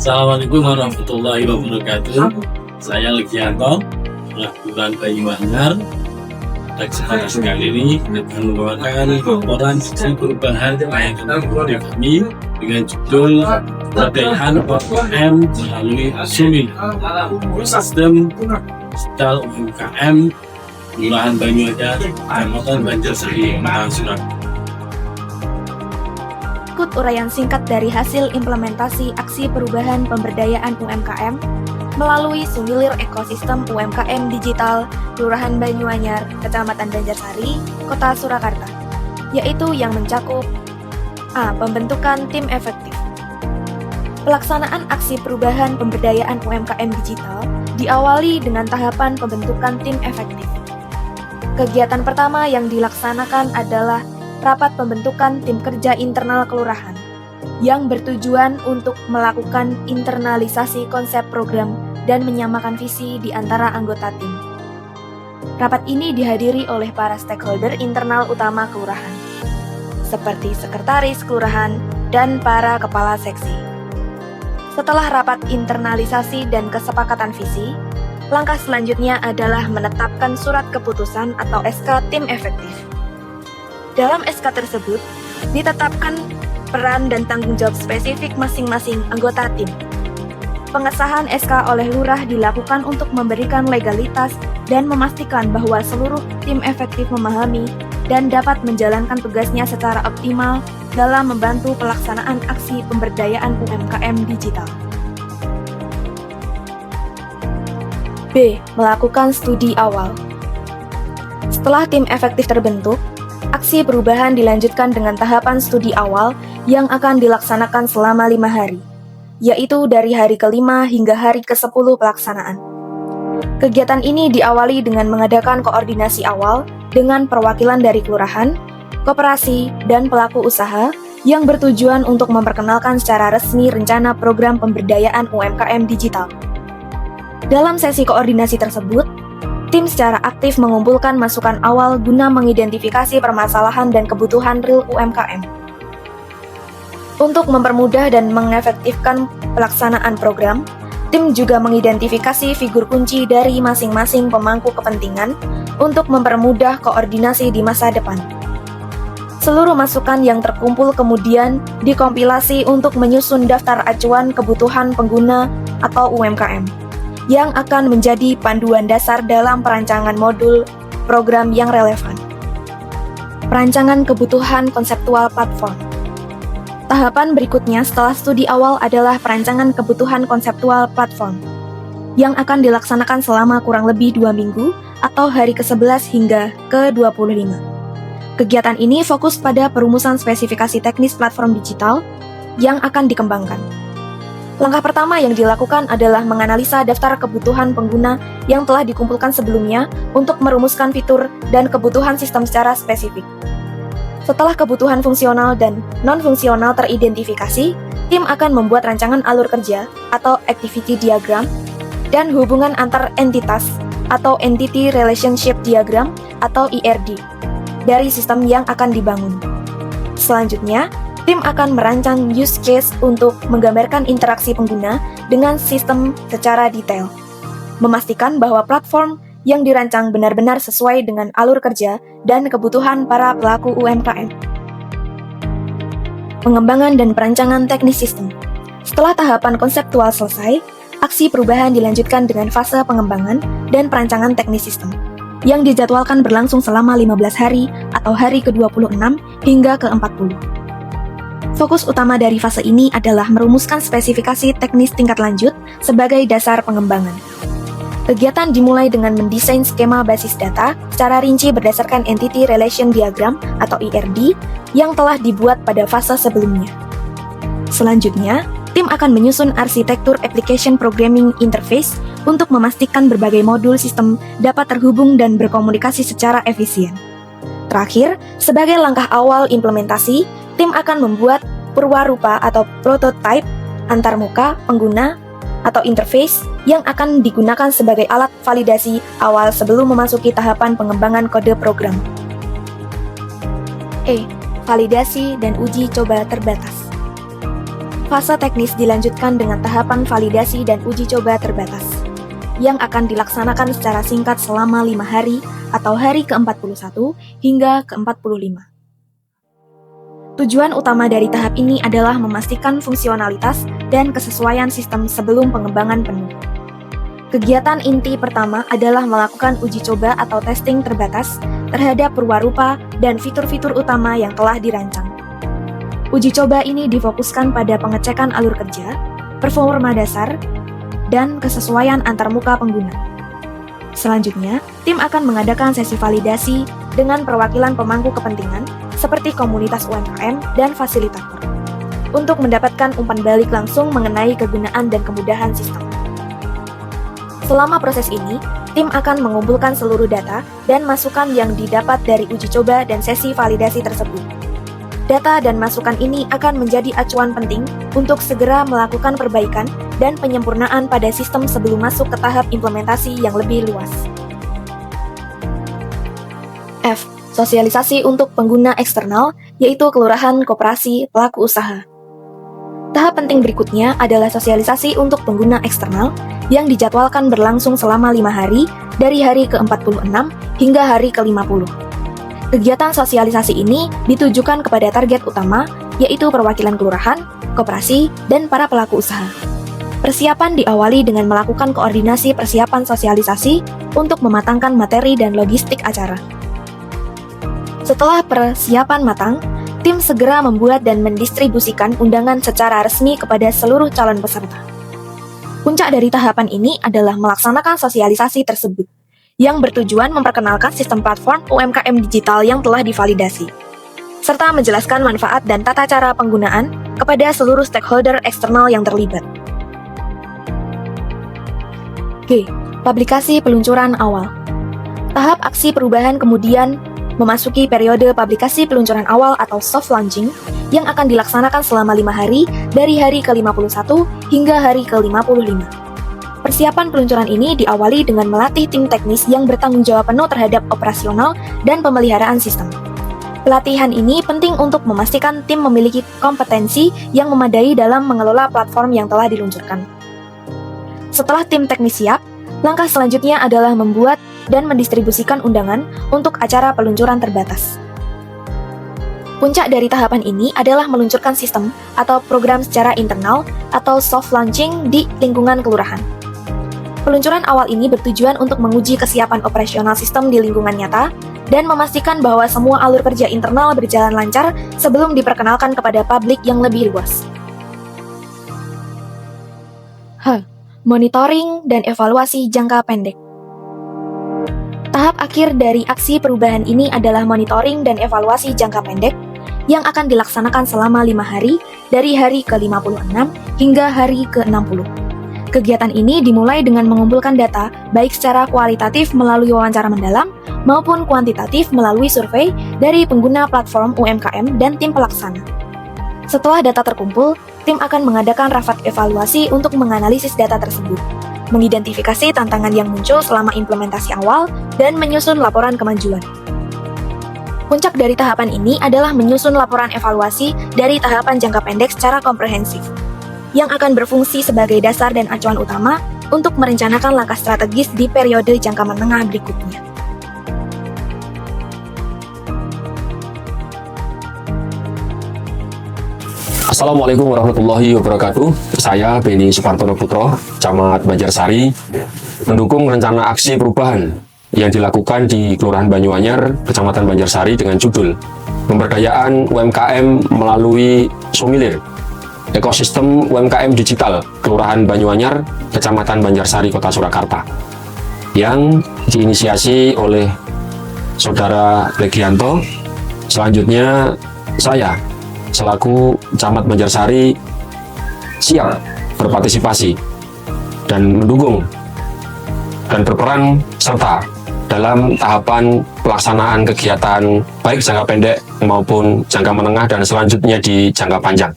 Assalamualaikum warahmatullahi wabarakatuh. Saya Legianto, pelabuhan Banyuanyar. Pada kesempatan kali ini akan membawakan laporan sisi perubahan layanan kepada kami dengan judul Pelatihan UMKM melalui SUMI, Sistem Digital UMKM Kelurahan Banyuanyar, Kecamatan Banjarsari, Surabaya. Ikut uraian singkat dari hasil implementasi aksi perubahan pemberdayaan UMKM melalui Sumilir Ekosistem UMKM Digital Kelurahan Banyuanyar, Kecamatan Banjarsari, Kota Surakarta, yaitu yang mencakup A. Pembentukan tim efektif. Pelaksanaan aksi perubahan pemberdayaan UMKM digital diawali dengan tahapan pembentukan tim efektif. Kegiatan pertama yang dilaksanakan adalah rapat pembentukan tim kerja internal kelurahan yang bertujuan untuk melakukan internalisasi konsep program dan menyamakan visi di antara anggota tim. Rapat ini dihadiri oleh para stakeholder internal utama kelurahan, seperti sekretaris kelurahan dan para kepala seksi. Setelah rapat internalisasi dan kesepakatan visi, langkah selanjutnya adalah menetapkan surat keputusan atau SK tim efektif. Dalam SK tersebut, ditetapkan peran dan tanggung jawab spesifik masing-masing anggota tim. Pengesahan SK oleh lurah dilakukan untuk memberikan legalitas dan memastikan bahwa seluruh tim efektif memahami dan dapat menjalankan tugasnya secara optimal dalam membantu pelaksanaan aksi pemberdayaan UMKM digital. B. Melakukan studi awal. Setelah tim efektif terbentuk, aksi perubahan dilanjutkan dengan tahapan studi awal yang akan dilaksanakan selama 5 hari, yaitu dari hari ke-5 hingga hari ke-10 pelaksanaan. Kegiatan ini diawali dengan mengadakan koordinasi awal dengan perwakilan dari kelurahan, koperasi, dan pelaku usaha yang bertujuan untuk memperkenalkan secara resmi rencana program pemberdayaan UMKM digital. Dalam sesi koordinasi tersebut, tim secara aktif mengumpulkan masukan awal guna mengidentifikasi permasalahan dan kebutuhan real UMKM. Untuk mempermudah dan mengefektifkan pelaksanaan program, tim juga mengidentifikasi figur kunci dari masing-masing pemangku kepentingan untuk mempermudah koordinasi di masa depan. Seluruh masukan yang terkumpul kemudian dikompilasi untuk menyusun daftar acuan kebutuhan pengguna atau UMKM yang akan menjadi panduan dasar dalam perancangan modul program yang relevan. Perancangan kebutuhan konseptual platform. Tahapan berikutnya setelah studi awal adalah perancangan kebutuhan konseptual platform yang akan dilaksanakan selama kurang lebih 2 minggu atau hari ke-11 hingga ke-25. Kegiatan ini fokus pada perumusan spesifikasi teknis platform digital yang akan dikembangkan. Langkah pertama yang dilakukan adalah menganalisa daftar kebutuhan pengguna yang telah dikumpulkan sebelumnya untuk merumuskan fitur dan kebutuhan sistem secara spesifik. Setelah kebutuhan fungsional dan non-fungsional teridentifikasi, tim akan membuat rancangan alur kerja atau activity diagram dan hubungan antar entitas atau entity relationship diagram atau ERD dari sistem yang akan dibangun. Selanjutnya, tim akan merancang use case untuk menggambarkan interaksi pengguna dengan sistem secara detail, memastikan bahwa platform yang dirancang benar-benar sesuai dengan alur kerja dan kebutuhan para pelaku UMKM. Pengembangan dan perancangan teknis sistem. Setelah tahapan konseptual selesai, aksi perubahan dilanjutkan dengan fase pengembangan dan perancangan teknis sistem, yang dijadwalkan berlangsung selama 15 hari atau hari ke-26 hingga ke-40. Fokus utama dari fase ini adalah merumuskan spesifikasi teknis tingkat lanjut sebagai dasar pengembangan. Kegiatan dimulai dengan mendesain skema basis data secara rinci berdasarkan Entity Relation Diagram atau ERD yang telah dibuat pada fase sebelumnya. Selanjutnya, tim akan menyusun arsitektur Application Programming Interface untuk memastikan berbagai modul sistem dapat terhubung dan berkomunikasi secara efisien. Terakhir, sebagai langkah awal implementasi, tim akan membuat purwarupa atau prototype antarmuka pengguna atau interface yang akan digunakan sebagai alat validasi awal sebelum memasuki tahapan pengembangan kode program. E. Validasi dan uji coba terbatas. Fase teknis dilanjutkan dengan tahapan validasi dan uji coba terbatas, yang akan dilaksanakan secara singkat selama 5 hari atau hari ke-41 hingga ke-45. Tujuan utama dari tahap ini adalah memastikan fungsionalitas dan kesesuaian sistem sebelum pengembangan penuh. Kegiatan inti pertama adalah melakukan uji coba atau testing terbatas terhadap perwarupa dan fitur-fitur utama yang telah dirancang. Uji coba ini difokuskan pada pengecekan alur kerja, performa dasar, dan kesesuaian antarmuka pengguna. Selanjutnya, tim akan mengadakan sesi validasi dengan perwakilan pemangku kepentingan seperti komunitas UMKM dan fasilitator untuk mendapatkan umpan balik langsung mengenai kegunaan dan kemudahan sistem. Selama proses ini, tim akan mengumpulkan seluruh data dan masukan yang didapat dari uji coba dan sesi validasi tersebut. Data dan masukan ini akan menjadi acuan penting untuk segera melakukan perbaikan dan penyempurnaan pada sistem sebelum masuk ke tahap implementasi yang lebih luas. F. Sosialisasi untuk pengguna eksternal, yaitu kelurahan, koperasi, pelaku usaha. Tahap penting berikutnya adalah sosialisasi untuk pengguna eksternal yang dijadwalkan berlangsung selama 5 hari dari hari ke-46 hingga hari ke-50. Kegiatan sosialisasi ini ditujukan kepada target utama, yaitu perwakilan kelurahan, koperasi, dan para pelaku usaha. Persiapan diawali dengan melakukan koordinasi persiapan sosialisasi untuk mematangkan materi dan logistik acara. Setelah persiapan matang, tim segera membuat dan mendistribusikan undangan secara resmi kepada seluruh calon peserta. Puncak dari tahapan ini adalah melaksanakan sosialisasi tersebut, yang bertujuan memperkenalkan sistem platform UMKM digital yang telah divalidasi, serta menjelaskan manfaat dan tata cara penggunaan kepada seluruh stakeholder eksternal yang terlibat. G. Publikasi peluncuran awal. Tahap aksi perubahan kemudian memasuki periode publikasi peluncuran awal atau soft launching yang akan dilaksanakan selama 5 hari dari hari ke-51 hingga hari ke-55. Persiapan peluncuran ini diawali dengan melatih tim teknis yang bertanggung jawab penuh terhadap operasional dan pemeliharaan sistem. Pelatihan ini penting untuk memastikan tim memiliki kompetensi yang memadai dalam mengelola platform yang telah diluncurkan. Setelah tim teknis siap, langkah selanjutnya adalah membuat dan mendistribusikan undangan untuk acara peluncuran terbatas. Puncak dari tahapan ini adalah meluncurkan sistem atau program secara internal atau soft launching di lingkungan kelurahan. Peluncuran awal ini bertujuan untuk menguji kesiapan operasional sistem di lingkungan nyata dan memastikan bahwa semua alur kerja internal berjalan lancar sebelum diperkenalkan kepada publik yang lebih luas. H. Monitoring dan evaluasi jangka pendek. Tahap akhir dari aksi perubahan ini adalah monitoring dan evaluasi jangka pendek yang akan dilaksanakan selama 5 hari dari hari ke-56 hingga hari ke-60. Kegiatan ini dimulai dengan mengumpulkan data baik secara kualitatif melalui wawancara mendalam maupun kuantitatif melalui survei dari pengguna platform UMKM dan tim pelaksana. Setelah data terkumpul, tim akan mengadakan rapat evaluasi untuk menganalisis data tersebut, mengidentifikasi tantangan yang muncul selama implementasi awal, dan menyusun laporan kemajuan. Puncak dari tahapan ini adalah menyusun laporan evaluasi dari tahapan jangka pendek secara komprehensif, yang akan berfungsi sebagai dasar dan acuan utama untuk merencanakan langkah strategis di periode jangka menengah berikutnya. Assalamualaikum warahmatullahi wabarakatuh. Saya Beni Supartono Putro, Camat Banjarsari, mendukung rencana aksi perubahan yang dilakukan di Kelurahan Banyuanyar, Kecamatan Banjarsari dengan judul Pemberdayaan UMKM melalui Sumilir, Ekosistem UMKM Digital, Kelurahan Banyuanyar, Kecamatan Banjarsari, Kota Surakarta, yang diinisiasi oleh Saudara Legianto. Selanjutnya saya selaku Camat Banjarsari siap berpartisipasi dan mendukung dan berperan serta dalam tahapan pelaksanaan kegiatan baik jangka pendek maupun jangka menengah dan selanjutnya di jangka panjang.